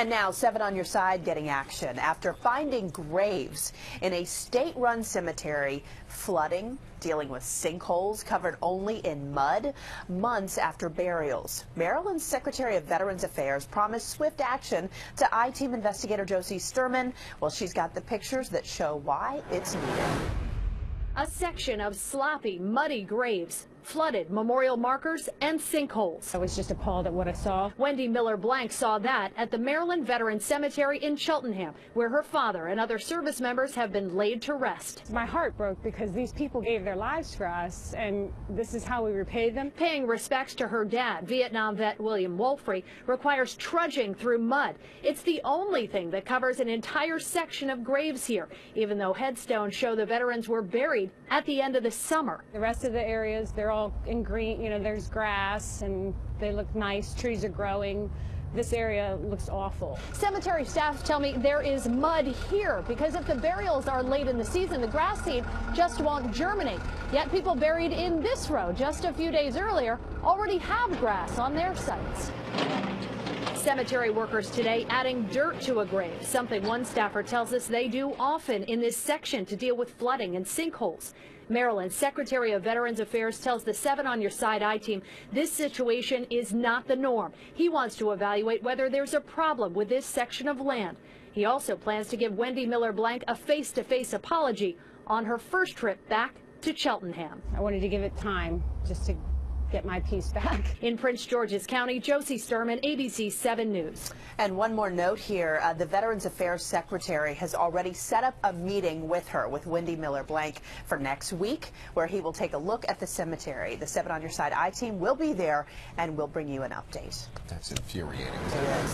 And now 7 on your side getting action after finding graves in a state-run cemetery, flooding, dealing with sinkholes covered only in mud, months after burials. Maryland's Secretary of Veterans Affairs promised swift action to I-Team investigator Josie Sturman. Well, she's got the pictures that show why it's needed. A section of sloppy, muddy graves, flooded memorial markers, and sinkholes. I was just appalled at what I saw. Wendy Miller Blank saw that at the Maryland Veterans Cemetery in Cheltenham, where her father and other service members have been laid to rest. My heart broke because these people gave their lives for us, and this is how we repay them. Paying respects to her dad, Vietnam vet William Wolfrey, requires trudging through mud. It's the only thing that covers an entire section of graves here, even though headstones show the veterans were buried at the end of the summer. The rest of the areas, they're all in green, there's grass and they look nice, trees are growing. This area looks awful. Cemetery staff tell me there is mud here because if the burials are late in the season, the grass seed just won't germinate. Yet people buried in this row just a few days earlier already have grass on their sites. Cemetery workers today adding dirt to a grave, something one staffer tells us they do often in this section to deal with flooding and sinkholes. Maryland's Secretary of Veterans Affairs tells the 7 on Your Side I-Team this situation is not the norm. He wants to evaluate whether there's a problem with this section of land. He also plans to give Wendy Miller Blank a face-to-face apology on her first trip back to Cheltenham. I wanted to give it time just to get my piece back. In Prince George's County, Josie Sturman, ABC 7 News. And one more note here, the Veterans Affairs Secretary has already set up a meeting with her, with Wendy Miller Blank, for next week, where he will take a look at the cemetery. The 7 on Your Side I-Team will be there, and we'll bring you an update. That's infuriating. It is.